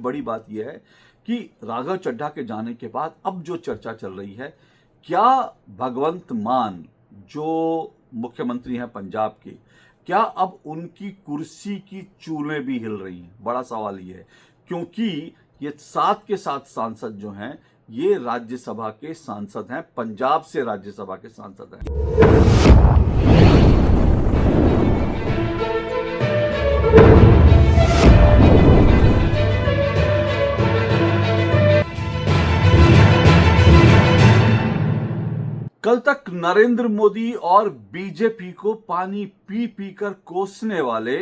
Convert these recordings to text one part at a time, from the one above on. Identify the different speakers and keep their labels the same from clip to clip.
Speaker 1: बड़ी बात यह है कि राघव चड्ढा के जाने के बाद अब जो चर्चा चल रही है, क्या भगवंत मान जो मुख्यमंत्री हैं पंजाब के, क्या अब उनकी कुर्सी की चूलें भी हिल रही हैं? बड़ा सवाल ये है, क्योंकि ये 7 के 7 सांसद जो हैं ये राज्यसभा के सांसद हैं, पंजाब से राज्यसभा के सांसद हैं। कल तक नरेंद्र मोदी और बीजेपी को पानी पी पी कर कोसने वाले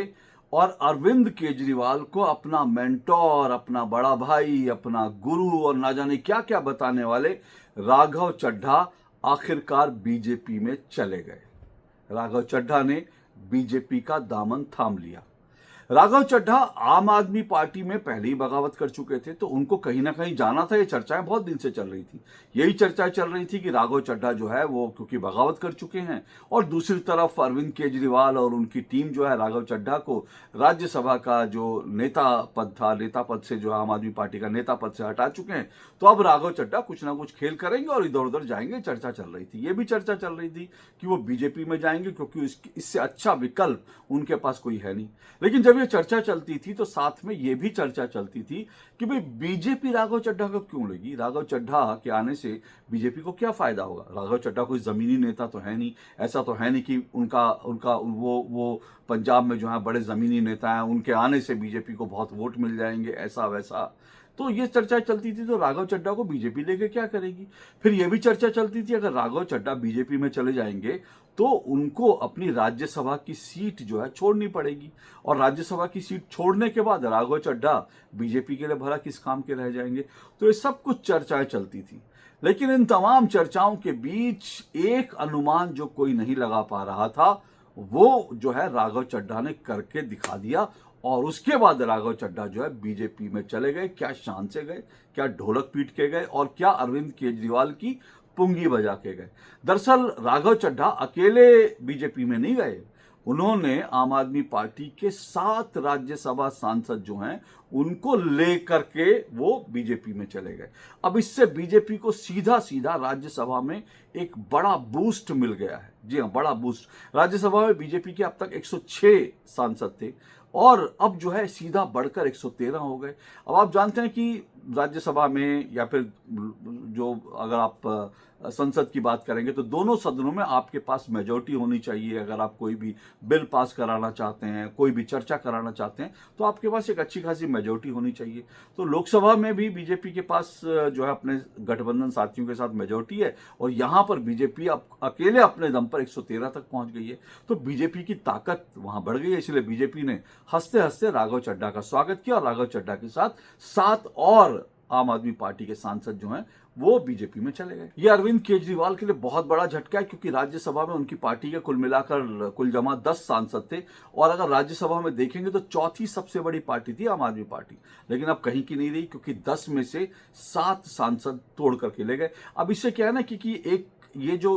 Speaker 1: और अरविंद केजरीवाल को अपना मेंटोर, अपना बड़ा भाई, अपना गुरु और ना जाने क्या क्या बताने वाले राघव चड्ढा आखिरकार बीजेपी में चले गए। राघव चड्ढा ने बीजेपी का दामन थाम लिया। राघव चड्ढा आम आदमी पार्टी में पहले ही बगावत कर चुके थे, तो उनको कहीं ना कहीं जाना था। ये चर्चाएं बहुत दिन से चल रही थी। यही चर्चाएं चल रही थी कि राघव चड्ढा जो है वो क्योंकि बगावत कर चुके हैं, और दूसरी तरफ अरविंद केजरीवाल और उनकी टीम जो है राघव चड्ढा को राज्यसभा का जो नेता पद था, नेता पद से जो आम आदमी पार्टी का नेता पद से हटा चुके हैं। तो अब राघव चड्ढा कुछ ना कुछ खेल करेंगे और इधर उधर जाएंगे। चर्चा चल रही थी, ये भी चर्चा चल रही थी कि वो बीजेपी में जाएंगे, क्योंकि इससे अच्छा विकल्प उनके पास कोई है नहीं। लेकिन जब ये चर्चा चलती थी तो साथ में ये भी चर्चा चलती थी कि भाई बीजेपी राघव चड्ढा को क्यों लेगी, राघव चड्ढा के आने से बीजेपी को क्या फायदा होगा। राघव चड्ढा कोई जमीनी नेता तो है नहीं, ऐसा तो है नहीं कि उनका उनका वो पंजाब में जो है बड़े जमीनी नेता हैं, उनके आने से बीजेपी को बहुत वोट मिल जाएंगे, ऐसा वैसा। तो ये चर्चा चलती थी, तो राघव चड्ढा को बीजेपी लेके क्या करेगी। फिर ये भी चर्चा चलती थी अगर राघव चड्ढा बीजेपी में चले जाएंगे तो उनको अपनी राज्यसभा की सीट जो है छोड़नी पड़ेगी, और राज्यसभा की सीट छोड़ने के बाद राघव चड्ढा बीजेपी के लिए भला किस काम के रह जाएंगे। तो ये सब कुछ चर्चाएं चलती थी। लेकिन इन तमाम चर्चाओं के बीच एक अनुमान जो कोई नहीं लगा पा रहा था, वो जो है राघव चड्ढा ने करके दिखा दिया, और उसके बाद राघव चड्ढा जो है बीजेपी में चले गए। क्या शान से गए, क्या ढोलक पीट के गए, और क्या अरविंद केजरीवाल की पुंगी बजा के गए। दरअसल राघव चड्ढा अकेले बीजेपी में नहीं गए, उन्होंने आम आदमी पार्टी के 7 राज्यसभा सांसद जो हैं उनको लेकर के वो बीजेपी में चले गए। अब इससे बीजेपी को सीधा सीधा राज्यसभा में एक बड़ा बूस्ट मिल गया है। जी हाँ, बड़ा बूस्ट। राज्यसभा में बीजेपी के अब तक 106 सांसद थे, और अब जो है सीधा बढ़कर 113 हो गए। अब आप जानते हैं कि राज्यसभा में या फिर जो अगर आप संसद की बात करेंगे तो दोनों सदनों में आपके पास मेजॉरिटी होनी चाहिए। अगर आप कोई भी बिल पास कराना चाहते हैं, कोई भी चर्चा कराना चाहते हैं, तो आपके पास एक अच्छी खासी मेजॉरिटी होनी चाहिए। तो लोकसभा में भी बीजेपी के पास जो है अपने गठबंधन साथियों के साथ मेजॉरिटी है, और यहाँ पर बीजेपी अब अकेले अपने दम पर 113 तक पहुंच गई है। तो बीजेपी की ताकत वहां बढ़ गई है। इसलिए बीजेपी ने हंसते हंसते राघव चड्ढा का स्वागत किया, और राघव चड्ढा के साथ 7 और आम आदमी पार्टी के सांसद जो हैं वो बीजेपी में चले गए। ये अरविंद केजरीवाल के लिए बहुत बड़ा झटका है, क्योंकि राज्यसभा में उनकी पार्टी के कुल मिलाकर कुल जमा 10 सांसद थे, और अगर राज्यसभा में देखेंगे तो चौथी सबसे बड़ी पार्टी थी आम आदमी पार्टी। लेकिन अब कहीं की नहीं रही, क्योंकि 10 में से 7 सांसद तोड़ करके ले गए। अब इससे क्या है ना कि एक ये जो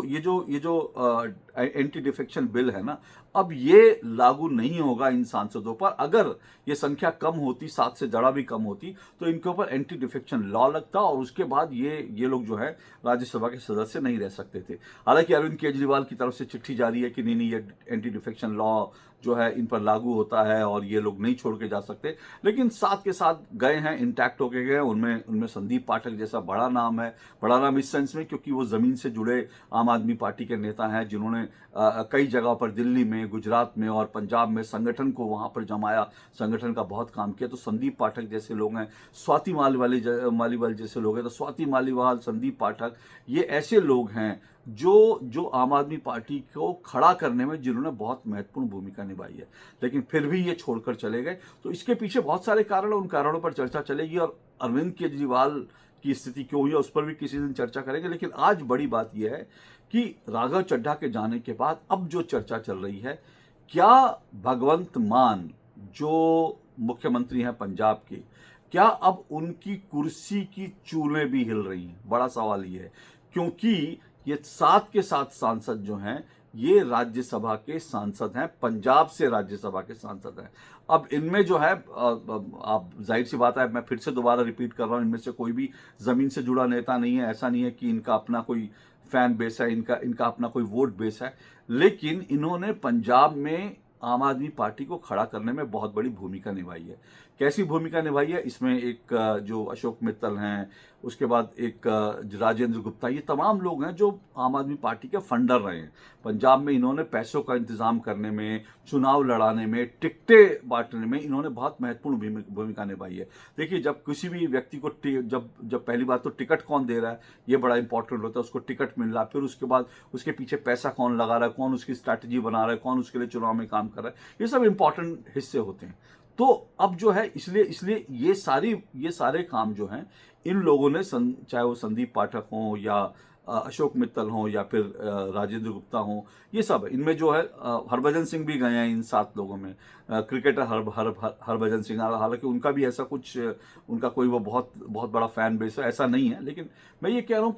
Speaker 1: एंटी डिफेक्शन बिल है ना, अब ये लागू नहीं होगा इन सांसदों पर। अगर ये संख्या कम होती, 7 से जरा भी कम होती, तो इनके ऊपर एंटी डिफेक्शन लॉ लगता, और उसके बाद ये लोग जो है राज्यसभा के सदस्य नहीं रह सकते थे। हालांकि अरविंद केजरीवाल की तरफ से चिट्ठी जारी है कि नहीं, ये एंटी डिफेक्शन लॉ जो है इन पर लागू होता है और ये लोग नहीं छोड़ के जा सकते। लेकिन साथ के साथ गए हैं, इंटैक्ट होके गए। उनमें संदीप पाठक जैसा बड़ा नाम है। बड़ा नाम इस सेंस में क्योंकि वो जमीन से जुड़े आम आदमी पार्टी के नेता हैं, जिन्होंने कई जगह पर दिल्ली में, गुजरात में और पंजाब में संगठन को वहां पर जमाया, संगठन का बहुत काम किया। तो संदीप पाठक जैसे लोग हैं, स्वाति मालीवाल जैसे लोग हैं। तो स्वाति मालीवाल, संदीप पाठक, ये ऐसे लोग हैं जो आम आदमी पार्टी को खड़ा करने में जिन्होंने बहुत महत्वपूर्ण भूमिका निभाई है। लेकिन फिर भी ये छोड़कर चले गए। तो इसके पीछे बहुत सारे कारण, उन कारणों पर चर्चा चलेगी, और अरविंद केजरीवाल की स्थिति क्यों हुई है उस पर भी किसी दिन चर्चा करेंगे। लेकिन आज बड़ी बात यह है कि राघव चड्ढा के जाने के बाद अब जो चर्चा चल रही है, क्या भगवंत मान जो मुख्यमंत्री हैं पंजाब के, क्या अब उनकी कुर्सी की चूलें भी हिल रही हैं? बड़ा सवाल ये है, क्योंकि ये 7 के 7 सांसद जो हैं ये राज्यसभा के सांसद हैं, पंजाब से राज्यसभा के सांसद हैं। अब इनमें जो है आप जाहिर सी बात है, मैं फिर से दोबारा रिपीट कर रहा हूँ, इनमें से कोई भी ज़मीन से जुड़ा नेता नहीं है। ऐसा नहीं है कि इनका अपना कोई फैन बेस है, इनका इनका अपना कोई वोट बेस है, लेकिन इन्होंने पंजाब में आम आदमी पार्टी को खड़ा करने में बहुत बड़ी भूमिका निभाई है। कैसी भूमिका निभाई है? इसमें एक जो अशोक मित्तल हैं, उसके बाद एक राजेंद्र गुप्ता, ये तमाम लोग हैं जो आम आदमी पार्टी के फंडर रहे हैं। पंजाब में इन्होंने पैसों का इंतजाम करने में, चुनाव लड़ाने में, टिकटें बांटने में इन्होंने बहुत महत्वपूर्ण भूमिका निभाई है। देखिए, जब किसी भी व्यक्ति को जब जब पहली बात तो टिकट कौन दे रहा है, ये बड़ा इंपॉर्टेंट होता है। उसको टिकट मिल रहा है, फिर उसके बाद उसके पीछे पैसा कौन लगा रहा है, कौन उसकी स्ट्रैटेजी बना रहा है, कौन उसके लिए चुनाव में काम कर रहा है, ये सब इंपॉर्टेंट हिस्से होते हैं। तो अब जो है, इसलिए इसलिए ये सारे काम जो हैं, इन लोगों ने चाहे वो संदीप पाठक हों या अशोक मित्तल हों या फिर राजेंद्र गुप्ता हों, ये सब इनमें जो है हरभजन सिंह भी गए हैं इन 7 लोगों में। क्रिकेटर हरभजन सिंह, हालांकि उनका भी ऐसा कुछ, उनका कोई वो बहुत बहुत बड़ा फैन बेस है, ऐसा नहीं है। लेकिन मैं ये कह रहा हूँ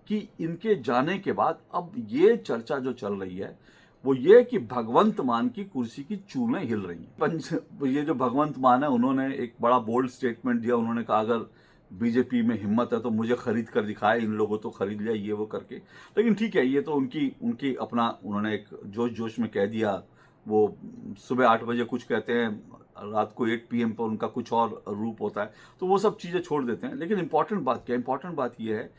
Speaker 1: कि इनके जाने के बाद अब ये चर्चा जो चल रही है वो ये कि भगवंत मान की कुर्सी की चूलें हिल रही हैं। ये जो भगवंत मान है, उन्होंने एक बड़ा बोल्ड स्टेटमेंट दिया। उन्होंने कहा अगर बीजेपी में हिम्मत है तो मुझे खरीद कर दिखाए, इन लोगों तो खरीद लिया, ये वो करके। लेकिन ठीक है, ये तो उनकी उनकी अपना, उन्होंने एक जोश जोश में कह दिया। वो सुबह 8 बजे कुछ कहते हैं, रात को 8 PM पर उनका कुछ और रूप होता है, तो वो सब चीज़ें छोड़ देते हैं। लेकिन इंपॉर्टेंट बात क्या है? इंपॉर्टेंट बात ये है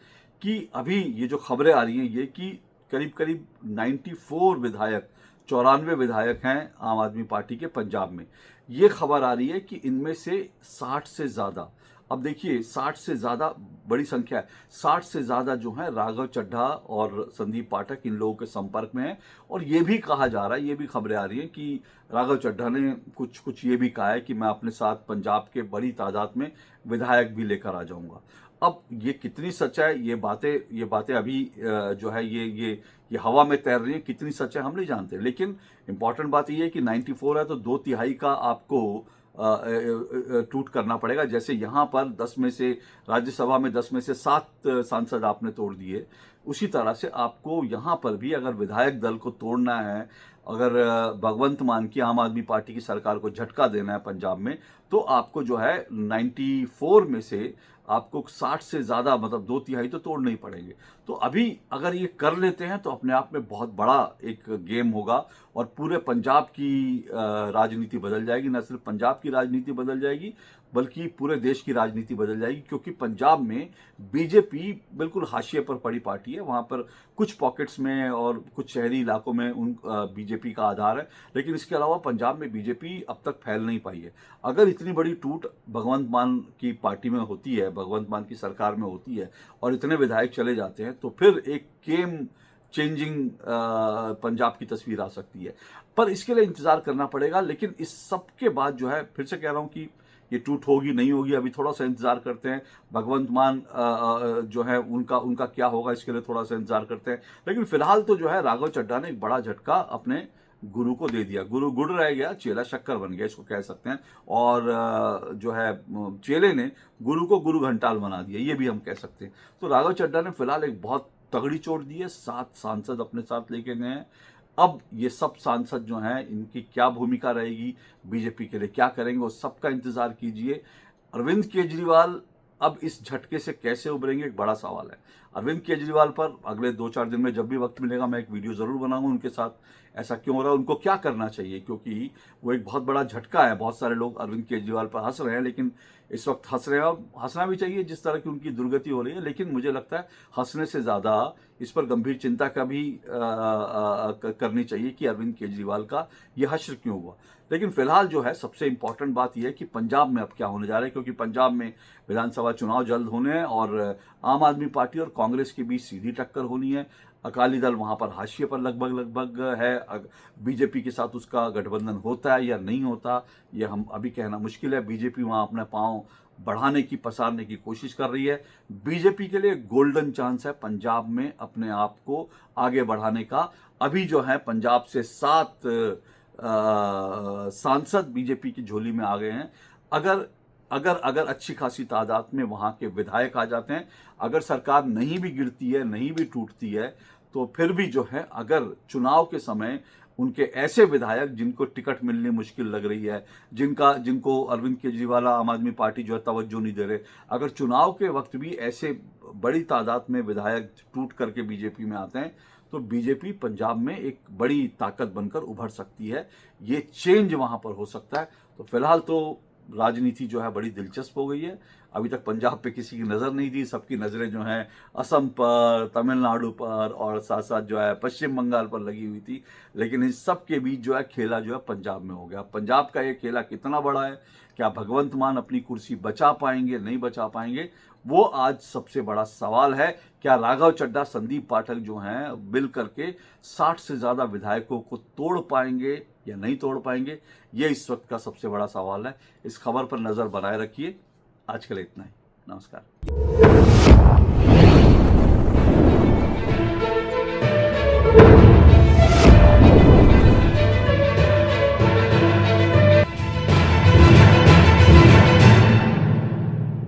Speaker 1: कि अभी ये जो खबरें आ रही हैं, ये कि करीब करीब 94 विधायक, 94 विधायक हैं आम आदमी पार्टी के पंजाब में। ये खबर आ रही है कि इनमें से 60 से ज़्यादा, अब देखिए 60 से ज़्यादा बड़ी संख्या है, 60 से ज़्यादा जो है राघव चड्ढा और संदीप पाठक इन लोगों के संपर्क में है। और ये भी कहा जा रहा है, ये भी खबरें आ रही हैं कि राघव चड्ढा ने कुछ ये भी कहा है कि मैं अपने साथ पंजाब के बड़ी तादाद में विधायक भी लेकर आ जाऊंगा। अब ये कितनी सच है, ये बातें अभी जो है ये हवा में तैर रही है। कितनी सच है हम नहीं जानते, लेकिन इंपॉर्टेंट बात ये है कि 94 है तो 2/3 का आपको टूट करना पड़ेगा। जैसे यहाँ पर 10 में से, राज्यसभा में 10 में से 7 सांसद आपने तोड़ दिए, उसी तरह से आपको यहाँ पर भी अगर विधायक दल को तोड़ना है, अगर भगवंत मान की आम आदमी पार्टी की सरकार को झटका देना है पंजाब में, तो आपको जो है 94 में से आपको 60 से ज़्यादा, मतलब 2/3 तो तोड़ने ही पड़ेंगे। तो अभी अगर ये कर लेते हैं तो अपने आप में बहुत बड़ा एक गेम होगा और पूरे पंजाब की राजनीति बदल जाएगी। न सिर्फ पंजाब की राजनीति बदल जाएगी, बल्कि पूरे देश की राजनीति बदल जाएगी, क्योंकि पंजाब में बीजेपी बिल्कुल हाशिए पर पड़ी पार्टी है। वहाँ पर कुछ पॉकेट्स में और कुछ शहरी इलाकों में बीजेपी का आधार है, लेकिन इसके अलावा पंजाब में बीजेपी अब तक फैल नहीं पाई है। अगर इतनी बड़ी टूट भगवंत मान की पार्टी में होती है, भगवंत मान की सरकार में होती है और इतने विधायक चले जाते हैं, तो फिर एक गेम चेंजिंग पंजाब की तस्वीर आ सकती है। पर इसके लिए इंतजार करना पड़ेगा। लेकिन इस सब के बाद जो है, फिर से कह रहा हूँ कि ये टूट होगी नहीं होगी, अभी थोड़ा सा इंतजार करते हैं। भगवंत मान जो है उनका क्या होगा, इसके लिए थोड़ा सा इंतजार करते हैं। लेकिन फिलहाल तो जो है राघव चड्ढा ने एक बड़ा झटका अपने गुरु को दे दिया। गुरु गुड़ रह गया, चेला शक्कर बन गया, इसको कह सकते हैं। और जो है चेले ने गुरु को गुरु घंटाल बना दिया, ये भी हम कह सकते हैं। तो राघव चड्ढा ने फिलहाल एक बहुत तगड़ी चोट दी है, 7 सांसद अपने साथ लेके गए हैं। अब ये सब सांसद जो हैं, इनकी क्या भूमिका रहेगी, बीजेपी के लिए क्या करेंगे, वो सबका इंतजार कीजिए। अरविंद केजरीवाल अब इस झटके से कैसे उभरेंगे, एक बड़ा सवाल है। अरविंद केजरीवाल पर अगले 2-4 दिन में जब भी वक्त मिलेगा मैं एक वीडियो ज़रूर बनाऊंगा उनके साथ, ऐसा क्यों हो रहा है, उनको क्या करना चाहिए, क्योंकि वो एक बहुत बड़ा झटका है। बहुत सारे लोग अरविंद केजरीवाल पर हंस रहे हैं, लेकिन इस वक्त हंस रहे हैं, और हंसना भी चाहिए जिस तरह की उनकी दुर्गति हो रही है। लेकिन मुझे लगता है हंसने से ज़्यादा इस पर गंभीर चिंता का भी करनी चाहिए कि अरविंद केजरीवाल का ये हश्र क्यों हुआ। लेकिन फिलहाल जो है सबसे इंपॉर्टेंट बात यह है कि पंजाब में अब क्या होने जा रहा है, क्योंकि पंजाब में विधानसभा चुनाव जल्द होने हैं और आम आदमी पार्टी और कांग्रेस के बीच सीधी टक्कर होनी है। अकाली दल वहाँ पर हाशिए पर लगभग है। बीजेपी के साथ उसका गठबंधन होता है या नहीं होता, ये हम अभी कहना मुश्किल है। बीजेपी वहाँ अपने पांव बढ़ाने की, पसारने की कोशिश कर रही है। बीजेपी के लिए गोल्डन चांस है पंजाब में अपने आप को आगे बढ़ाने का। अभी जो है पंजाब से 7 सांसद बीजेपी की झोली में आ गए हैं। अगर अच्छी खासी तादाद में वहाँ के विधायक आ जाते हैं, अगर सरकार नहीं भी गिरती है, नहीं भी टूटती है, तो फिर भी जो है अगर चुनाव के समय उनके ऐसे विधायक जिनको टिकट मिलनी मुश्किल लग रही है, जिनको अरविंद केजरीवाल आम आदमी पार्टी जो है तवज्जो नहीं दे रहे, अगर चुनाव के वक्त भी ऐसे बड़ी तादाद में विधायक टूट करके बीजेपी में आते हैं तो बीजेपी पंजाब में एक बड़ी ताकत बनकर उभर सकती है। ये चेंज वहां पर हो सकता है। तो फिलहाल तो राजनीति जो है बड़ी दिलचस्प हो गई है। अभी तक पंजाब पे किसी की नज़र नहीं थी, सबकी नज़रें जो हैं असम पर, तमिलनाडु पर और साथ साथ जो है पश्चिम बंगाल पर लगी हुई थी। लेकिन इस सब के बीच जो है खेला जो है पंजाब में हो गया। पंजाब का ये खेला कितना बड़ा है, क्या भगवंत मान अपनी कुर्सी बचा पाएंगे, नहीं बचा पाएंगे, वो आज सबसे बड़ा सवाल है। क्या राघव चड्ढा, संदीप पाठक जो हैं मिल करके 60 से ज़्यादा विधायकों को तोड़ पाएंगे या नहीं तोड़ पाएंगे, ये इस वक्त का सबसे बड़ा सवाल है। इस खबर पर नज़र बनाए रखिए। आज के लिए इतना ही। नमस्कार।